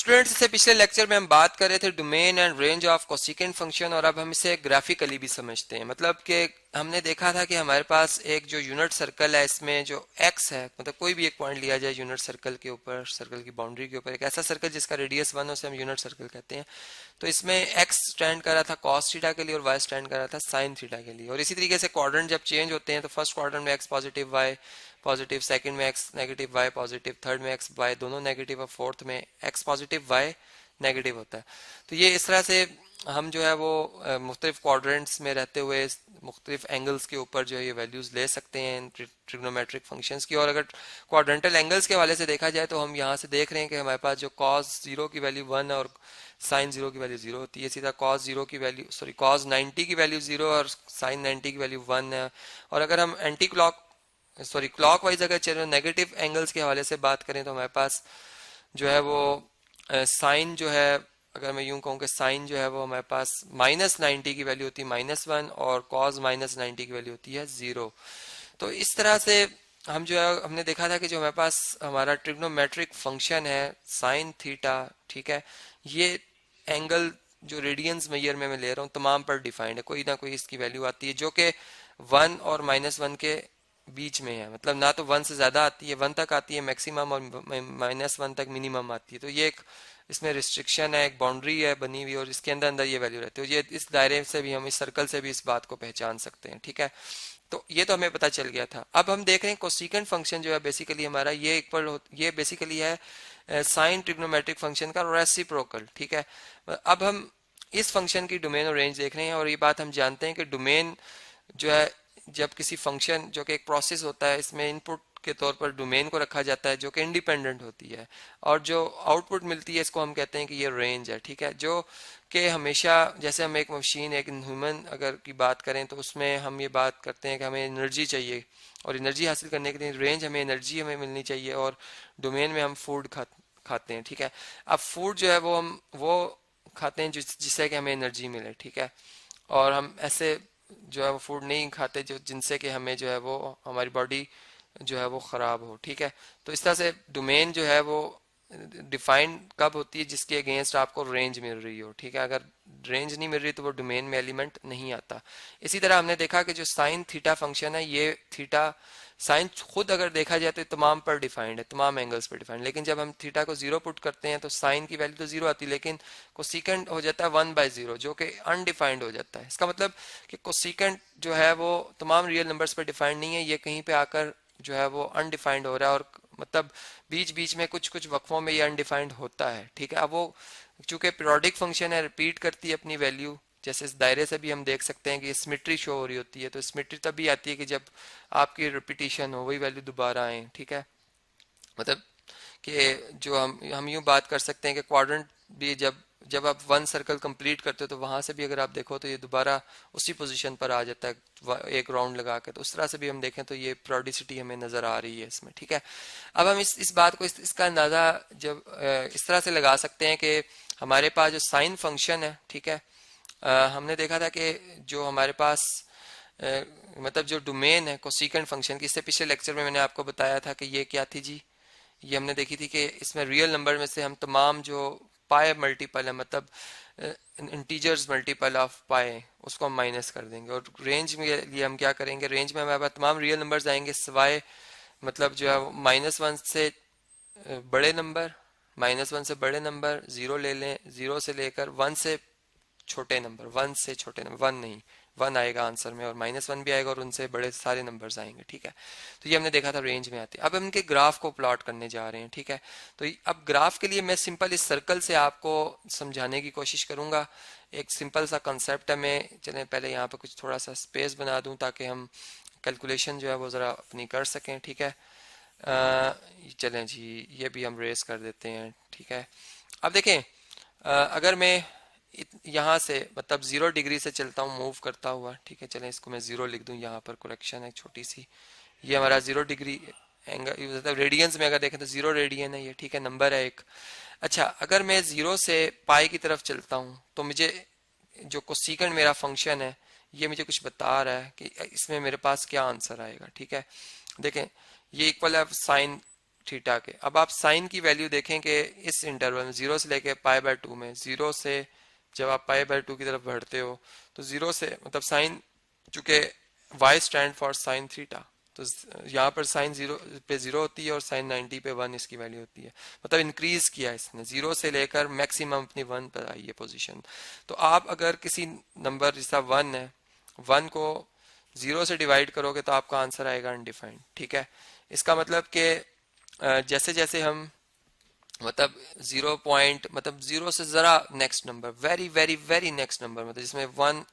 Students, इससे पिछले lecture में हम बात कर रहे थे domain and range of cosecant function, और अब हम इसे ग्राफिकली भी समझते हैं। मतलब कि हमने देखा था कि हमारे पास एक जो यूनिट सर्कल है, इसमें जो एक्स है, मतलब कोई भी एक पॉइंट लिया जाए यूनिट सर्कल के ऊपर, सर्कल की बाउंड्री के ऊपर, एक ऐसा सर्कल जिसका रेडियस 1 उसे हम यूनिट सर्कल कहते हैं। तो इसमें एक्स स्टैंड कर रहा था कॉस थीटा के लिए और वाई स्टैंड कर रहा था साइन थीटा के लिए। और इसी तरीके से क्वाड्रेंट जब चेंज होते हैं तो फर्स्ट क्वाड्रेंट में X positive Y positive, second में X negative Y positive, third में एक्स वाई दोनों नेगेटिव, और फोर्थ में एक्स पॉजिटिव वाई नेगेटिव होता है। तो ये इस तरह से हम जो है वो मुख्तलिफ क्वाड्रेंट्स में रहते हुए मुख्तलिफ एंगल्स के ऊपर जो है ये वैल्यूज ले सकते हैं ट्रिग्नोमेट्रिक फंक्शंस की। और अगर क्वाड्रेंटल एंगल्स के हवाले से देखा जाए तो हम यहाँ से देख रहे हैं कि हमारे पास जो कॉस 0 की वैल्यू 1 और साइन 0 की वैल्यू 0 होती है, सीधा कॉस 0 की वैल्यू कॉस 90 की वैल्यू 0 और साइन 90 की वैल्यू 1 है। और अगर हम एंटी क्लॉक वाइज अगर चलो नेगेटिव एंगल्स के हवाले से बात करें तो हमारे पास जो है वो साइन जो है, अगर मैं यूं कहूँ कि साइन जो है वो हमारे पास -90 की वैल्यू होती है -1, और कॉस -90 की वैल्यू होती है 0। तो इस तरह से हम जो है हमने देखा था कि जो हमारे पास हमारा ट्रिग्नोमेट्रिक फंक्शन है साइन थीटा, ठीक है, ये एंगल जो रेडियंस मेजर में मैं ले रहा हूँ तमाम पर डिफाइंड है, कोई ना कोई इसकी वैल्यू आती है जो कि 1 और -1 के बीच में है। मतलब ना तो 1 से ज्यादा आती है, 1 तक आती है मैक्सिमम, और -1 तक मिनिमम आती है। तो ये एक इसमें रिस्ट्रिक्शन है, एक बाउंड्री है बनी हुई, और इसके अंदर अंदर ये वैल्यू रहती है। ये इस दायरे से भी हम, इस सर्कल से भी इस बात को पहचान सकते हैं, ठीक है। तो ये तो हमें पता चल गया था। अब हम देख रहे हैं कोसिकेंट फंक्शन जो है बेसिकली हमारा ये इक्वल, ये बेसिकली है साइन ट्रिग्नोमेट्रिक फंक्शन का रेसिप्रोकल, ठीक है। अब हम इस फंक्शन की डोमेन और रेंज देख रहे हैं, और ये बात हम जानते हैं कि डोमेन जो है, जब किसी फंक्शन जो कि एक प्रोसेस होता है, इसमें इनपुट के तौर पर डोमेन को रखा जाता है जो कि इंडिपेंडेंट होती है, और जो आउटपुट मिलती है इसको हम कहते हैं कि ये रेंज है, ठीक है। जो कि हमेशा, जैसे हम एक मशीन, एक ह्यूमन अगर की बात करें तो उसमें हम ये बात करते हैं कि हमें एनर्जी चाहिए, और एनर्जी हासिल करने के लिए रेंज, हमें एनर्जी हमें मिलनी चाहिए, और डोमेन में हम फूड खाते हैं, ठीक है। अब फूड जो है वो हम वो खाते हैं जिससे कि हमें एनर्जी मिले, ठीक है। और हम ऐसे जो है वो फूड नहीं खाते जो जिनसे कि हमें जो है वो हमारी बॉडी जो है वो ख़राब हो, ठीक है। तो इस तरह से डोमेन जो है वो डिफाइंड कब होती है, जिसके अगेंस्ट आपको रेंज मिल रही हो, ठीक है। अगर रेंज नहीं मिल रही तो वो डोमेन में एलिमेंट नहीं आता। इसी तरह हमने देखा कि जो साइन थीटा फंक्शन है, ये थीटा साइन खुद अगर देखा जाए तो तमाम पर डिफाइंड है, तमाम एंगल्स पर डिफाइंड, लेकिन जब हम थीटा को 0 पुट करते हैं तो साइन की वैल्यू तो 0 आती है, लेकिन कोसिकेंट हो जाता है 1/0 जो कि अनडिफाइंड हो जाता है। इसका मतलब कि कोसिकेंट जो है वो तमाम रियल नंबर्स पर डिफाइंड नहीं है, ये कहीं पे आकर जो है वो अनडिफाइंड हो रहा है, और मतलब बीच बीच में कुछ कुछ वक्फों में ये अनडिफाइंड होता है, ठीक है। अब वो चूंकि पीरियोडिक फंक्शन है, रिपीट करती है अपनी वैल्यू, जैसे इस दायरे से भी हम देख सकते हैं कि सिमेट्री शो हो रही होती है। तो सिमेट्री तभी आती है कि जब आपकी रिपीटिशन हो, वही वैल्यू दोबारा आए, ठीक है। मतलब कि जो हम यूं बात कर सकते हैं कि क्वाड्रेंट भी जब जब आप 1 सर्कल कंप्लीट करते हो तो वहां से भी अगर आप देखो तो ये दोबारा उसी पोजीशन पर आ जाता है एक राउंड लगा के। तो उस तरह से भी हम देखें तो ये प्रोडिसिटी हमें नजर आ रही है इसमें, ठीक है। अब हम इस बात को इसका अंदाजा जब इस तरह से लगा सकते हैं कि हमारे पास जो साइन फंक्शन है, ठीक है, हमने देखा था कि जो हमारे पास मतलब जो डोमेन है कोसिकेंट फंक्शन की, इससे पिछले लेक्चर में मैंने आपको बताया था कि ये क्या थी जी, ये हमने देखी थी कि इसमें रियल नंबर में से हम तमाम जो पाए मल्टीपल है, मतलब इंटीजर्स मल्टीपल ऑफ पाए, उसको हम माइनस कर देंगे। और रेंज में लिए हम क्या करेंगे, रेंज में हमारे पास तमाम रियल नंबर्स आएंगे सिवाय मतलब जो है -1 से बड़े नंबर, -1 से बड़े नंबर, 0 ले लें, 0 से लेकर 1 से छोटे नंबर, 1 से छोटे नंबर, 1 नहीं, 1 आएगा आंसर में, और -1 भी आएगा, और उनसे बड़े सारे नंबर्स आएंगे, ठीक है। तो ये हमने देखा था रेंज में आती है। अब हम इनके ग्राफ को प्लॉट करने जा रहे हैं, ठीक है। तो अब ग्राफ के लिए मैं सिंपल इस सर्कल से आपको समझाने की कोशिश करूंगा। एक सिंपल सा कंसेप्ट है। मैं चलें पहले यहाँ पे कुछ थोड़ा सा स्पेस बना दूं ताकि हम कैलकुलेशन जो है वो ज़रा अपनी कर सकें, ठीक है। चलें जी, ये भी हम रेस कर देते हैं, ठीक है। अब देखें, अगर मैं यहाँ से मतलब 0 डिग्री से चलता हूँ मूव करता हुआ, ठीक है। चलें इसको मैं 0 लिख दूँ, यहाँ पर करेक्शन है छोटी सी। ये हमारा 0 डिग्री एंगल, मतलब रेडियंस में अगर देखें तो 0 रेडियन है ये, ठीक है, नंबर है एक। अच्छा, अगर मैं 0 से पाई की तरफ चलता हूँ तो मुझे जो कोसिकेंट मेरा फंक्शन है ये मुझे कुछ बता रहा है कि इसमें मेरे पास क्या आंसर आएगा, ठीक है। देखें, ये इक्वल है साइन थीटा के। अब आप साइन की वैल्यू देखें कि इस इंटरवल में 0 से लेके π/2 में, 0 से जब आप π/2 की तरफ बढ़ते हो तो 0 से मतलब साइन, चूंकि y stand for sine theta, तो यहाँ पर साइन 0 पे 0 होती है और साइन 90 पे 1 इसकी वैल्यू होती है। मतलब इंक्रीज किया इसने, 0 से लेकर मैक्सिमम अपनी 1 पर आई है पोजीशन। तो आप अगर किसी नंबर जैसा 1 है, 1 को 0 से डिवाइड करोगे तो आपका आंसर आएगा अनडिफाइंड। ठीक है, इसका मतलब कि जैसे जैसे हम मतलब 0 पॉइंट मतलब 0 से जरा next number, very very very next number, मतलब जिसमें 1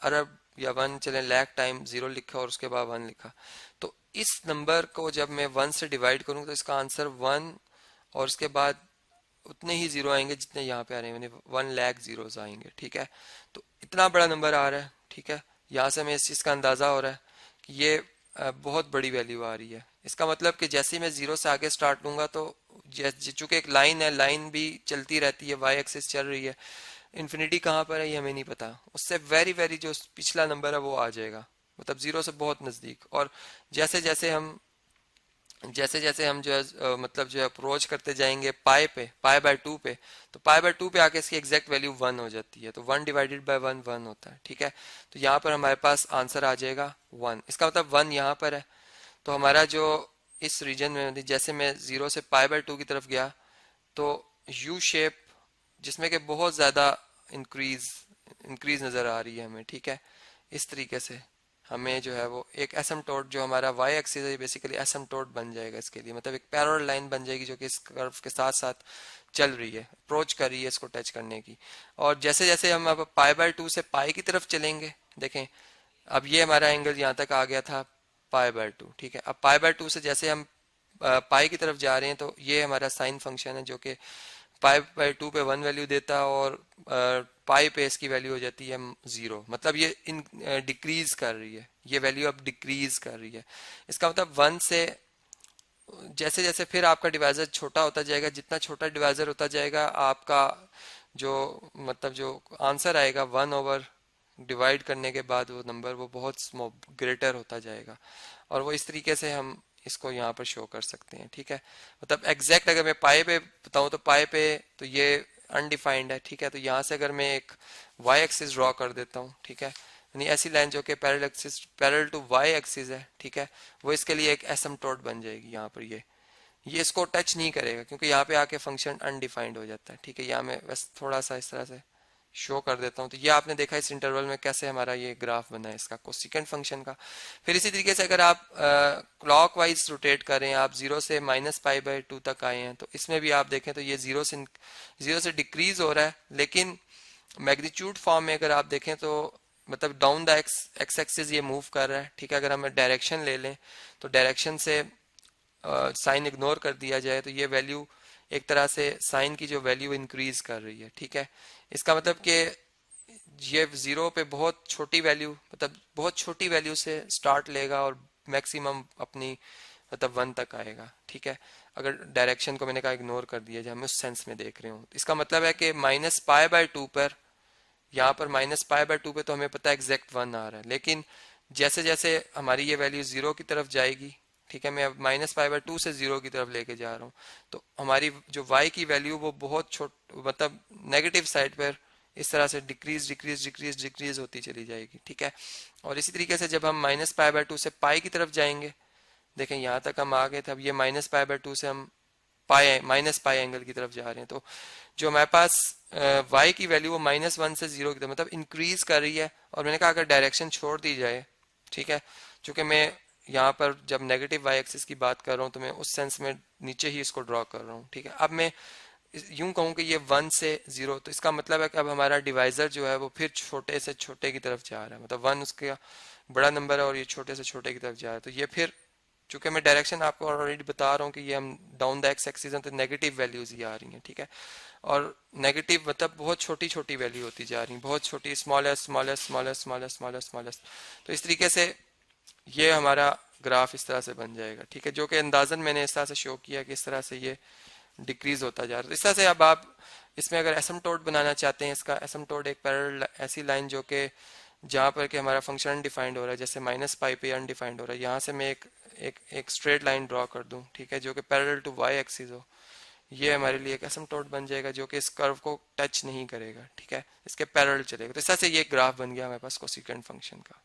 अरब या 1 चले लाख टाइम 0 लिखा और उसके बाद 1 लिखा, तो इस नंबर को जब मैं 1 से डिवाइड करूंगा तो इसका आंसर 1 और उसके बाद उतने ही जीरो आएंगे जितने यहाँ पे आ रहे हैं, यानी 1 लाख जीरोस आएंगे। ठीक है, तो इतना बड़ा नंबर आ रहा है। ठीक है, यहाँ से हमें इस चीज़ का अंदाज़ा हो रहा है कि ये बहुत बड़ी वैल्यू आ रही है। इसका मतलब कि जैसे ही मैं जीरो से आगे स्टार्ट लूंगा तो चूंकि एक लाइन है, लाइन भी चलती रहती है, वाई एक्सिस चल रही है, इन्फिनिटी कहाँ पर है ये हमें नहीं पता, उससे वेरी वेरी जो पिछला नंबर है वो आ जाएगा, मतलब जीरो से बहुत नज़दीक। और जैसे जैसे हम जो है मतलब जो है अप्रोच करते जाएंगे पाई/2 पे, तो पाई/2 पे आके इसकी एग्जैक्ट वैल्यू 1 हो जाती है, तो 1 डिवाइडेड बाय 1 1 होता है। ठीक है, तो यहाँ पर हमारे पास आंसर आ जाएगा 1। इसका मतलब 1 यहाँ पर है, तो हमारा जो इस रीजन में जैसे मैं 0 से पाई/2 की तरफ गया तो यू शेप जिसमें कि बहुत ज़्यादा इंक्रीज इंक्रीज नज़र आ रही है हमें। ठीक है, इस तरीके से हमें जो है वो एक एसिम्पटोट, जो हमारा वाई एक्सिस है बेसिकली एसिम्पटोट बन जाएगा इसके लिए, मतलब एक पैरेलल लाइन बन जाएगी जो कि इस कर्व के साथ साथ चल रही है, अप्रोच कर रही है इसको टच करने की। और जैसे जैसे हम अब π/2 से पाई की तरफ चलेंगे, देखें अब ये हमारा एंगल यहाँ तक आ गया था π/2। ठीक है, अब π/2 से जैसे हम पाई की तरफ जा रहे हैं तो ये हमारा साइन फंक्शन है जो कि π/2 पे 1 वैल्यू देता है और पाई पे इसकी वैल्यू हो जाती है 0, मतलब ये इन डिक्रीज कर रही है, ये वैल्यू अब डिक्रीज कर रही है। इसका मतलब 1 से जैसे जैसे फिर आपका डिवाइजर छोटा होता जाएगा, जितना छोटा डिवाइजर होता जाएगा आपका जो मतलब जो आंसर आएगा 1 ओवर डिवाइड करने के बाद वो नंबर वो बहुत ग्रेटर होता जाएगा, और वो इस तरीके से हम इसको यहाँ पर शो कर सकते हैं। ठीक है, मतलब एग्जैक्ट अगर मैं पाई पे बताऊँ तो पाई पे तो ये अनडिफाइंड है। ठीक है, तो यहाँ से अगर मैं एक वाई एक्सिस ड्रॉ कर देता हूँ, ठीक है, यानी ऐसी लाइन जो कि पैरेलल टू वाई एक्सिस है, ठीक है, वो इसके लिए एक एसिम्पटोट बन जाएगी। यहाँ पर ये इसको टच नहीं करेगा क्योंकि यहाँ पे आके फंक्शन अनडिफाइंड हो जाता है। ठीक है, यहाँ मैं बस थोड़ा सा इस तरह से शो कर देता हूँ, तो ये आपने देखा इस इंटरवल में कैसे हमारा ये ग्राफ बना है इसका कोसिकेंट फंक्शन का। फिर इसी तरीके से अगर आप क्लॉक वाइज रोटेट करें, आप 0 से -π/2 तक आए हैं, तो इसमें भी आप देखें तो ये 0 से डिक्रीज हो रहा है, लेकिन मैग्नीट्यूड फॉर्म में अगर आप देखें तो मतलब डाउन द एक्स एक्सिस ये मूव कर रहा है। ठीक है, अगर हम डायरेक्शन ले लें तो डायरेक्शन से साइन इग्नोर कर दिया जाए तो ये वैल्यू एक तरह से साइन की जो वैल्यू इंक्रीज कर रही है। ठीक है, इसका मतलब कि ये 0 पे बहुत छोटी वैल्यू, मतलब बहुत छोटी वैल्यू से स्टार्ट लेगा और मैक्सिमम अपनी मतलब 1 तक आएगा। ठीक है, अगर डायरेक्शन को मैंने कहा इग्नोर कर दिया जाए, हम उस सेंस में देख रहे हूँ, इसका मतलब है कि -π/2 पर, यहाँ पर -π/2 पे तो हमें पता है एग्जैक्ट 1 आ रहा है, लेकिन जैसे जैसे हमारी ये वैल्यू 0 की तरफ जाएगी, ठीक है, मैं अब -π/2 से 0 की तरफ लेके जा रहा हूँ, तो हमारी जो y की वैल्यू वो बहुत मतलब नेगेटिव साइड पर इस तरह से डिक्रीज डिक्रीज डिक्रीज डिक्रीज होती चली जाएगी। ठीक है, और इसी तरीके से जब हम -π/2 से पाई की तरफ जाएंगे, देखें यहाँ तक हम आ गए थे, अब ये -π/2 से हम पाई एंगल की तरफ जा रहे हैं, तो जो हमारे पास y की वैल्यू वो -1 से 0 की तरफ मतलब इंक्रीज कर रही है। और मैंने कहा अगर डायरेक्शन छोड़ दी जाए, ठीक है, चूंकि मैं यहाँ पर जब नेगेटिव वाई एक्सिस की बात कर रहा हूँ तो मैं उस सेंस में नीचे ही इसको ड्रॉ कर रहा हूँ। ठीक है, अब मैं यूं कहूँ कि ये 1 से 0, तो इसका मतलब है कि अब हमारा डिवाइजर जो है वो फिर छोटे से छोटे की तरफ जा रहा है, मतलब 1 उसका बड़ा नंबर है और ये छोटे से छोटे की तरफ जा रहा है, तो ये फिर चूंकि मैं डायरेक्शन आपको ऑलरेडी बता रहा हूँ कि ये हम डाउन द एक्स एक्सिस हैं तो नेगेटिव वैल्यूज ही आ रही हैं। ठीक है, और नेगेटिव मतलब बहुत छोटी छोटी वैल्यू होती जा रही है, बहुत छोटी, smallest smallest smallest smallest smallest smallest, तो इस तरीके से ये हमारा ग्राफ इस तरह से बन जाएगा। ठीक है, जो कि अंदाजन मैंने इस तरह से शो किया कि इस तरह से ये डिक्रीज होता जा रहा है। इस तरह से अब आप इसमें अगर एसिम्पटोट बनाना चाहते हैं, इसका एसिम्पटोट एक पैरेलल ऐसी लाइन जो कि जहाँ पर कि हमारा फंक्शन अनडिफाइंड हो रहा है, जैसे -π पे अनडिफाइंड हो रहा है, यहाँ से मैं एक एक स्ट्रेट लाइन ड्रॉ कर दूं, ठीक है, जो कि पैरेलल टू वाई एक्सिस हो, ये हमारे लिए एक एसिम्पटोट बन जाएगा जो कि इस कर्व को टच नहीं करेगा, ठीक है, इसके पैरेलल चलेगा। तो इस तरह से ये ग्राफ बन गया हमारे पास कोसिकेंट फंक्शन का।